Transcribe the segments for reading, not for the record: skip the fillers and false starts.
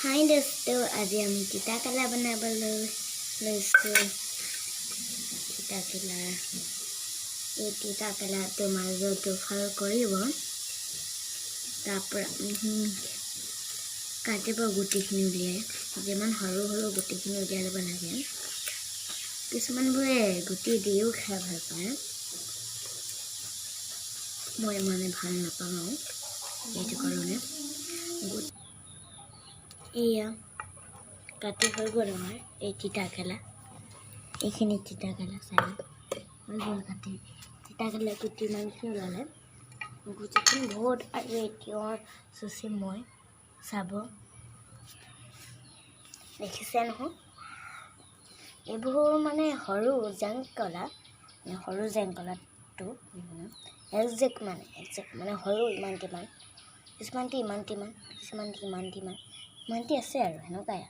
Hi dosto, আজি আমি titakerela বনাবলৈ লৈছো। titakerela মাজটো ভাল কৰিব। তাৰপৰা কাটিব গুটিখিনি উলিয়াই। যিমান সৰু সৰু গুটিখিনি উলিয়াই ল'ব লাগে। কিছুমানবোৰে গুটি দিও খাই ভাল পায়। মই মানে ভাল নাপাওঁ এইটো কাৰণে। এয়া কাটি হৈ গ'ল আমাৰ এই titakerela। এইখিনি titakerela চাই হৈ গ'ল কাটি। titakerela গুটি ইমানখিনি ওলালে। গুটিখিনি বহুত আৰু এতিয়া চুচি মই চাব দেখিছে নহয়। এইবোৰ মানে সৰু জেংকলাটো একজেক্ট মানে সৰু ইমানটি আছে আৰু সেনেকুৱাই।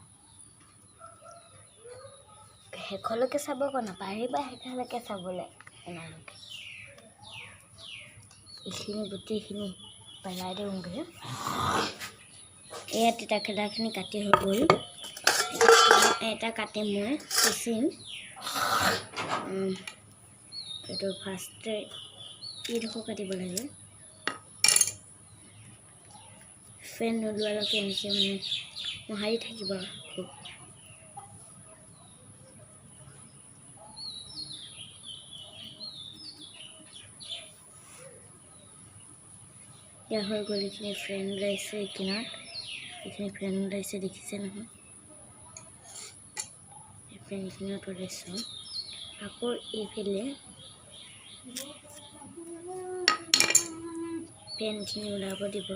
শেষলৈকে চাব আকৌ নাপাহৰিবা শেষলৈকে চাবলৈ আপোনালোকে। এইখিনি গোটেইখিনি পেলাই দিওঁগৈ। এয়া titakerelaখিনি কাটি হৈ গ'ল। এটা কাটি মই চুচিম। এইটো ফাৰ্ষ্টে এইডোখৰ কাটিব লাগে। ফেন নোলোৱালৈকে এনেকৈ মানে মোহাৰি থাকিব খুব। হৈ গ'ল। এইখিনি ফ্ৰেণ্ড ওলাইছে কিনাৰত। এইখিনি ফ্ৰেণ্ড ওলাইছে দেখিছে নহয়। এই ফ্ৰেণ্ডখিনিত ওলাইছোঁ। আকৌ এইফালে ফ্ৰেণ্ডখিনি ওলাব দিব।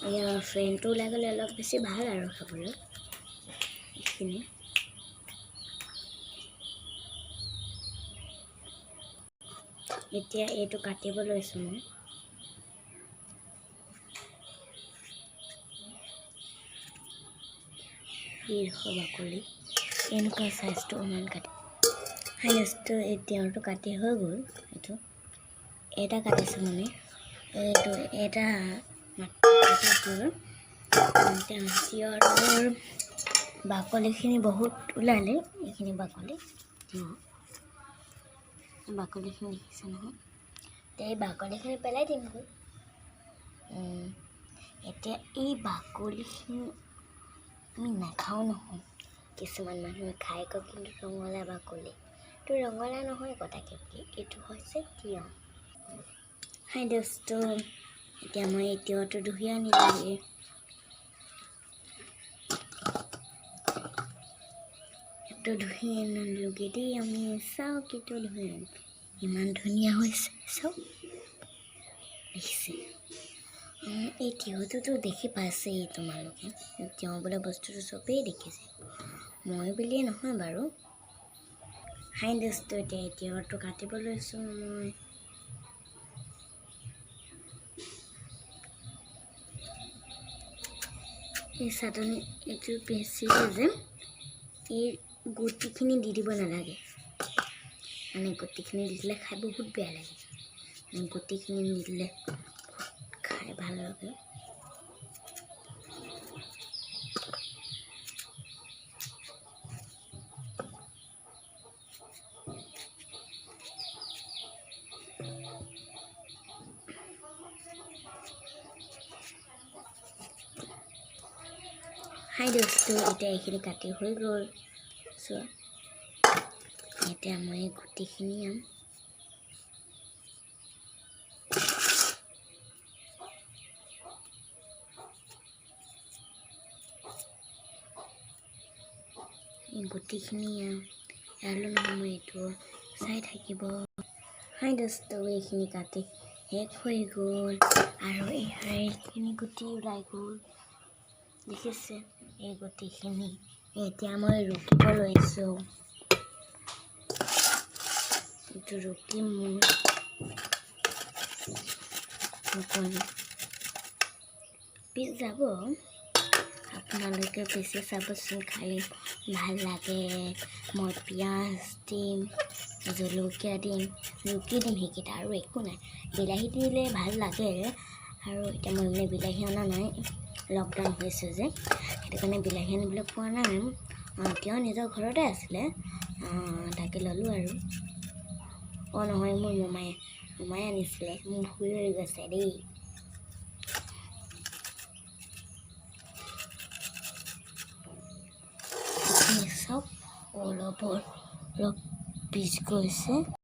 এয়া ফ্ৰেণ্ডটো ওলাই গ'লে অলপ বেছি ভাল আৰু খাবলৈ। এইখিনি এতিয়া এইটো কাটিব লৈছোঁ মই। বাকলি এনেকুৱা চাইজটো অকণমান কাটি হাইনেছটো এতিয়াতো কাটি হৈ গ'ল। এইটো এটা কাটিছোঁ মানে এইটো এটা তিয়ঁহৰ বাকলিখিনি বহুত ওলালে। এইখিনি বাকলিখিনি দেখিছে নহয়। এই বাকলিখিনি পেলাই দিম গৈ। এতিয়া এই বাকলিখিনি আমি নাখাওঁ নহয়। কিছুমান মানুহে খাই আকৌ, কিন্তু ৰঙালাও বাকলি এইটো ৰঙালাও নহয় কথাকেইটি, এইটো হৈছে তিয়ঁহ। হাই দোস্তো, এতিয়া মই এই তিয়ঁহটো ধুই আনিলোঁগৈ। ধুই আনিলোঁগৈ দেই আমি। চাওঁ কিটো ধুই আনিলোঁ। ইমান ধুনীয়া হৈছে চাওক, দেখিছে। এই তিয়ঁহটোতো দেখি পাইছেই তোমালোকে। তিয়ঁহ বোলা বস্তুটো চবেই দেখিছে, মই বুলিয়ে নহয় বাৰু। হাই দোস্তো, এতিয়া তিয়ঁহটো কাটিব লৈছোঁ মই। এই চাটনি এইটো বেছিকৈ যে এই গুটিখিনি দি দিব নালাগে। মানে গুটিখিনি দি দিলে খাই বহুত বেয়া লাগে। গুটিখিনি নিদিলে খাই ভাল লাগে। হাই দোস্তো, এতিয়া এইখিনি কাটি হৈ গ'ল। চোৱা, এতিয়া মই গুটিখিনি এৰালো নহয়। মই এইটো চাই থাকিব। হাই দোস্তো, এইখিনি কাটি শেষ হৈ গ'ল আৰু এইখিনি গুটি ওলাই গ'ল। দেখিছে এই গুটিখিনি। এতিয়া মই ৰুকিব লৈছোঁ। এইটো ৰুকিম মোৰ পিছ যাব। আপোনালোকে পিছে চাবচোন, খাই ভাল লাগে। মই পিঁয়াজ দিম, জলকীয়া দিম, ৰুকি দিম সেইকেইটা আৰু একো নাই বিলাহী দিলে ভাল লাগে আৰু এতিয়া মই মানে বিলাহী অনা নাই লকডাউন হৈছে যে সেইটো কাৰণে বিলাহী আনিবলৈ পোৱা নাই তেওঁ নিজৰ ঘৰতে আছিলে তাকে ল'লোঁ আৰু নহয় মোৰ মোমায়ে আনিছিলে মোৰ ভুল হৈ গৈছে দেই চব অলপ পিছ গৈছে